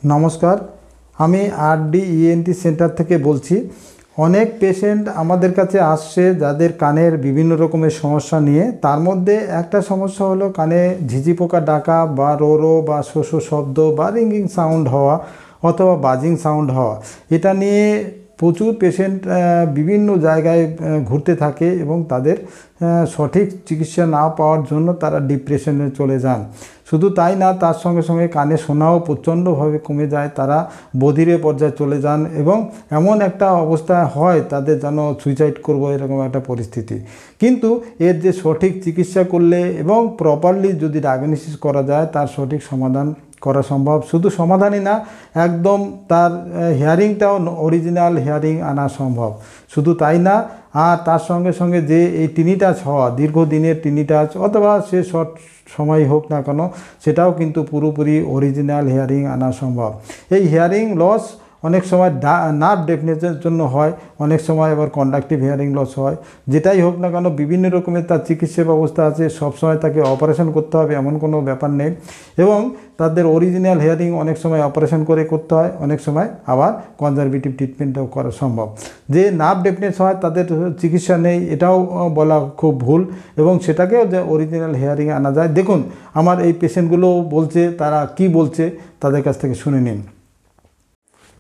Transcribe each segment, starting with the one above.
নমস্কার, আমি RD ENT centre থেকে বলছি। অনেক পেশেন্ট আমাদের কাছে আসছে যাদের কানের বিভিন্ন রকমের সমস্যা নিয়ে। তার মধ্যে একটা সমস্যা হলো কানে ঝিঝি পোকা ডাকা বা রো রো বা শো শো শব্দ বা রিঙ্গিং সাউন্ড হওয়া অথবা বাজিং সাউন্ড হওয়া। এটা নিয়ে প্রচুর পেশেন্ট বিভিন্ন জায়গায় ঘুরতে থাকে এবং তাদের সঠিক চিকিৎসা না পাওয়ার জন্য তারা ডিপ্রেশনে চলে যান। শুধু তাই না, তার সঙ্গে সঙ্গে কানে শোনাও প্রচণ্ডভাবে কমে যায়, তারা বধিরে পর্যায়ে চলে যান এবং এমন একটা অবস্থা হয় তাদের যেন সুইসাইড করবো এরকম একটা পরিস্থিতি। কিন্তু এর যে সঠিক চিকিৎসা করলে এবং প্রপারলি যদি ডায়াগনোসিস করা যায় তার সঠিক সমাধান করা সম্ভব। শুধু সমাধানই না, একদম তার হিয়ারিংটাও অরিজিনাল হিয়ারিং আনা সম্ভব। শুধু তাই না, আর তার সঙ্গে সঙ্গে যে এই টিনিটাচ হওয়া, দীর্ঘদিনের টিনিটাচ অথবা সে শর্ট সময় হোক না কেন, সেটাও কিন্তু পুরোপুরি অরিজিনাল হিয়ারিং আনা সম্ভব। এই হিয়ারিং লস অনেক সময় নার্ভ ডেফনেসের জন্য হয়, অনেক সময় আবার কন্ডাক্টিভ হিয়ারিং লস হয়। যেটাই হোক না কেন বিভিন্ন রকমের তার চিকিৎসা ব্যবস্থা আছে। সবসময় তাকে অপারেশন করতে হবে এমন কোনো ব্যাপার নেই এবং তাদের অরিজিনাল হিয়ারিং অনেক সময় অপারেশন করে করতে হয়, অনেক সময় আবার কনজারভেটিভ ট্রিটমেন্টও করা সম্ভব। যে নার্ভ ডেফনেস হয় তাদের চিকিৎসা নেই এটাও বলা খুব ভুল এবং সেটাকেও যে অরিজিনাল হিয়ারিং আনা যায়। দেখুন আমার এই পেশেন্টগুলো বলছে, তারা কি বলছে তাদের কাছ থেকে শুনে নিন।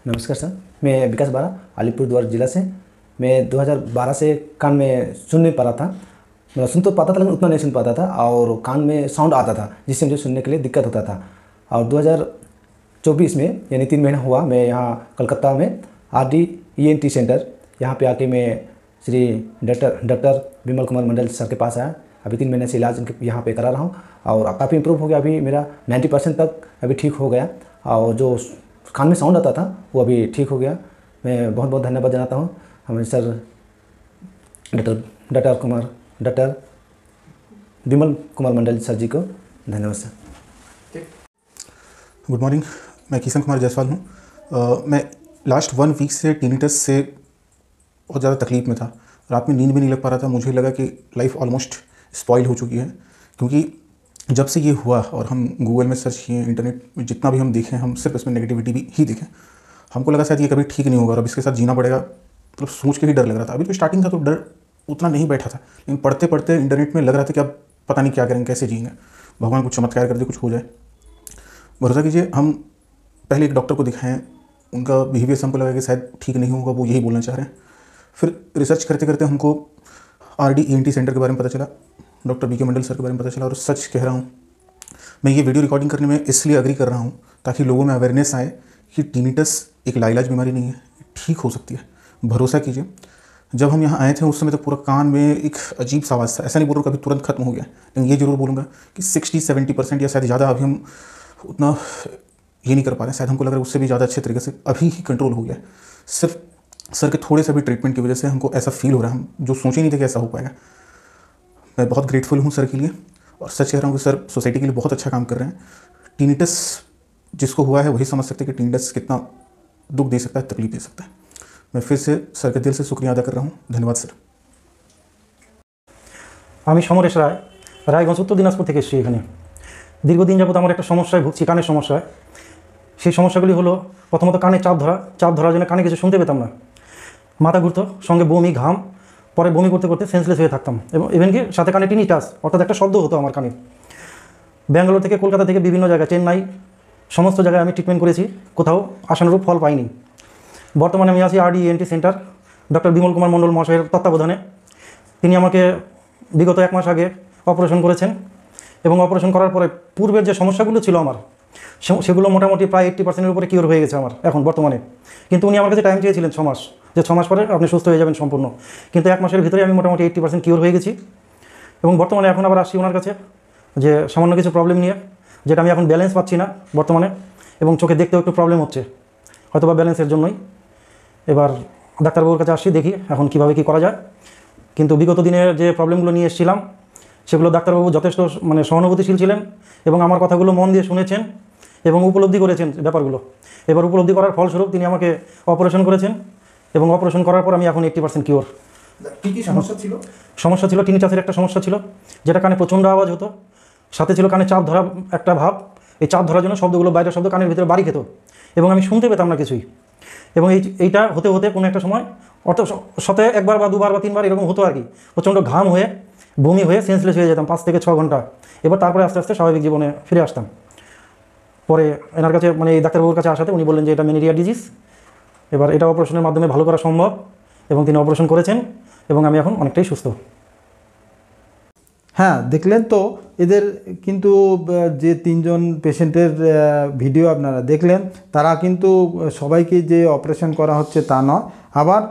नमस्कार सर, मैं विकास बारा अलीपुरद्वार ज़िला से। मैं 2012 से कान में सुन नहीं पा रहा था। मैं सुन तो पाता था लेकिन उतना नहीं सुन पाता था और कान में साउंड आता था जिससे मुझे सुनने के लिए दिक्कत होता था। और 2024 में यानी 3 महीना हुआ मैं यहाँ कलकत्ता में आरडी ईएनटी सेंटर यहाँ पे आके मैं श्री डॉक्टर विमल कुमार मंडल सर के पास आया। अभी 3 महीने से इलाज यहाँ पे करा रहा हूँ और काफ़ी इम्प्रूव हो गया। अभी मेरा 90% तक अभी ठीक हो गया और जो कान में साउंड आता था वो अभी ठीक हो गया। मैं बहुत बहुत धन्यवाद जनाता हूँ हमें sir doctor Vimal Kumar Mandal sir जी को धन्यवाद सर। गुड मॉर्निंग, मैं किशन कुमार जायसवाल हूँ। मैं लास्ट 1 वीक से टिनिटस से बहुत ज़्यादा तकलीफ़ में था। रात में नींद भी नहीं लग पा रहा था। मुझे लगा कि लाइफ ऑलमोस्ट स्पॉइल हो चुकी है, क्योंकि जब से ये हुआ और हम गूगल में सर्च किए, इंटरनेट में जितना भी हम देखें, हम सिर्फ इसमें नेगेटिविटी भी ही देखें। हमको लगा शायद ये कभी ठीक नहीं होगा और अब इसके साथ जीना पड़ेगा। मतलब सोच के ही डर लग रहा था। अभी तो स्टार्टिंग था तो डर उतना नहीं बैठा था, लेकिन पढ़ते पढ़ते इंटरनेट में लग रहा था कि अब पता नहीं क्या करेंगे, कैसे जिएंगे, भगवान कुछ चमत्कार कर दे, कुछ हो जाए। भरोसा कीजिए, हम पहले एक डॉक्टर को दिखाएं, उनका बिहेवियर से हमको लगा कि शायद ठीक नहीं होगा, वो यही बोलना चाह रहे हैं। फिर रिसर्च करते करते हमको आरडी ईएनटी सेंटर के बारे में पता चला, डॉक्टर बीके मंडल सर के बारे में पता चला। और सच कह रहा हूँ, मैं ये वीडियो रिकॉर्डिंग करने में इसलिए अग्री कर रहा हूँ ताकि लोगों में अवेयरनेस आए कि टिनिटस एक लाइलाज बीमारी नहीं है, ठीक हो सकती है। भरोसा कीजिए, जब हम यहाँ आए थे उस समय तो पूरा कान में एक अजीब सा आवाज़ था। ऐसा नहीं बोल रहा कभी तुरंत खत्म हो गया, लेकिन ये जरूर बोलूँगा कि 60-70% या शायद ज़्यादा अभी हम उतना ये नहीं कर पा रहे हैं। शायद हमको लग रहा है उससे भी ज़्यादा अच्छे तरीके से अभी ही कंट्रोल हो गया। सिर्फ सर के थोड़े से भी ट्रीटमेंट की वजह से हमको ऐसा फील हो रहा है, हम जो सोचे नहीं थे कि ऐसा हो पाएगा। मैं बहुत ग्रेटफुल हूँ सर के लिए और सच कह रहा हूँ कि सर सोसाइटी के लिए बहुत अच्छा काम कर रहे हैं। टिनिटस जिसको हुआ है वही समझ सकते हैं कि टिनिटस कितना दुख दे सकता है, तकलीफ दे सकता है। मैं फिर से सर के दिल से शुक्रिया अदा कर रहा हूँ। धन्यवाद सर। আমি সমরেশ রায়, রায়গঞ্জ উত্তর দিনাজপুর থেকে এসেছি এখানে। দীর্ঘদিন যাবত আমার একটা সমস্যায় ভুগছি, কানের সমস্যায়। সেই সমস্যাগুলি হলো, প্রথমত কানে চাপ ধরার জন্য কানে কিছু শুনতে পেতাম না, মাথা ঘুরতো, সঙ্গে বমি, ঘাম, পরে বমি করতে করতে সেন্সলেস হয়ে থাকতাম এবং ইভেন কি সাথে কানে টিনিটাস অর্থাৎ একটা শব্দ হতো আমার কানে। ব্যাঙ্গালোর থেকে, কলকাতা থেকে, বিভিন্ন জায়গায়, চেন্নাই, সমস্ত জায়গায় আমি ট্রিটমেন্ট করেছি, কোথাও আশানুরূপ ফল পাইনি। বর্তমানে আমি আছি RD ENT centre doctor Bimal Kumar Mondal মহাশয়ের তত্ত্বাবধানে। তিনি আমাকে বিগত 1 মাস আগে অপারেশন করেছেন এবং অপারেশন করার পরে পূর্বের যে সমস্যাগুলো ছিল আমার সেগুলো মোটামুটি প্রায় 80%-এর উপরে কিওর হয়ে গেছে আমার এখন বর্তমানে। কিন্তু উনি আমার কাছে টাইম চেয়েছিলেন 6 মাস, যে 6 মাস পরে আপনি সুস্থ হয়ে যাবেন সম্পূর্ণ। কিন্তু 1 মাসের ভিতরে আমি মোটামুটি 80% কিওর হয়ে গেছি এবং বর্তমানে এখন আবার আসছি ওনার কাছে যে সামান্য কিছু প্রবলেম নিয়ে, যেটা আমি এখন ব্যালেন্স পাচ্ছি না বর্তমানে এবং চোখে দেখতেও একটু প্রবলেম হচ্ছে, হয়তো বা ব্যালেন্সের জন্যই। এবার ডাক্তারবাবুর কাছে আসছি, দেখি এখন কীভাবে কী করা যায়। কিন্তু বিগত দিনের যে প্রবলেমগুলো নিয়ে এসেছিলাম সেগুলো ডাক্তারবাবু যথেষ্ট সহানুভূতিশীল ছিলেন এবং আমার কথাগুলো মন দিয়ে শুনেছেন এবং উপলব্ধি করেছেন ব্যাপারগুলো। এবার উপলব্ধি করার ফলস্বরূপ তিনি আমাকে অপারেশন করেছেন এবং অপারেশন করার পর আমি এখন 80% কিওর। কী কী সমস্যা ছিল? সমস্যা ছিল টিনিটাসের একটা সমস্যা ছিল, যেটা কানে প্রচণ্ড আওয়াজ হতো, সাথে ছিল কানে চাপ ধরা একটা ভাব এই চাপ ধরার জন্য শব্দগুলো বাইরের শব্দ কানের ভিতরে বাড়ি খেত এবং আমি শুনতে পেতাম না কিছুই। এবং এইটা হতে হতে কোনো একটা সময় সপ্তাহে একবার বা দুবার বা তিনবার এরকম হতো আর কি, প্রচণ্ড ঘাম হয়ে বমি হয়ে সেন্সলেস হয়ে যেতাম 5 থেকে 6 ঘন্টা। এবার তারপরে আস্তে আস্তে স্বাভাবিক জীবনে ফিরে আসতাম। পরে এনার কাছে মানে এই ডাক্তারবাবুর কাছে আসাতে উনি বললেন যে এটা মেলেরিয়া ডিজিজ, এবার এটা অপারেশনের মাধ্যমে ভালো করা সম্ভব এবং তিনি অপারেশন করেছেন এবং আমি এখন অনেকটাই সুস্থ। হ্যাঁ, দেখলেন তো এদের কিন্তু যে 3 জন পেশেন্টের ভিডিও আপনারা দেখলেন, তারা কিন্তু সবাইকে যে অপারেশন করা হচ্ছে তা নয়, আবার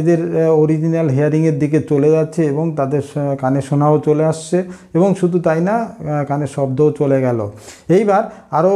এদের অরিজিনাল হিয়ারিংয়ের দিকে চলে যাচ্ছে এবং তাদের কানে শোনাও চলে আসছে এবং শুধু তাই না, কানের শব্দও চলে গেল। এইবার আরও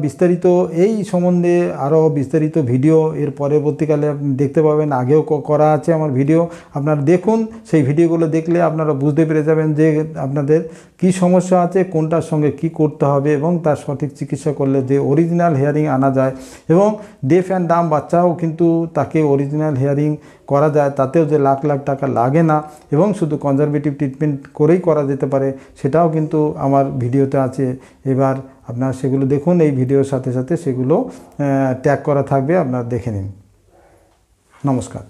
বিস্তারিত এই সম্বন্ধে আরও বিস্তারিত ভিডিও এর পরবর্তীকালে আপনি দেখতে পাবেন, আগেও করা আছে আমার ভিডিও, আপনারা দেখুন। সেই ভিডিওগুলো দেখলে আপনারা বুঝতে পেরে যাবেন যে আপনাদের কি সমস্যা আছে, কোনটার সঙ্গে কি করতে হবে এবং তার সঠিক চিকিৎসা করলে যে অরিজিনাল হিয়ারিং আনা যায় এবং ডেফ অ্যান্ড ডাম্ব বাচ্চাও কিন্তু তাকে অরিজিনাল হিয়ারিং করা যায়, তাতেও যে লাখ লাখ টাকা লাগে না এবং শুধু কনজারভেটিভ ট্রিটমেন্ট করেই করা যেতে পারে, সেটাও কিন্তু আমার ভিডিওতে আছে। এবার আপনারা সেগুলো দেখুন, এই ভিডিওর সাথে সাথে সেগুলো ট্যাগ করা থাকবে, আপনারা দেখে নিন। নমস্কার।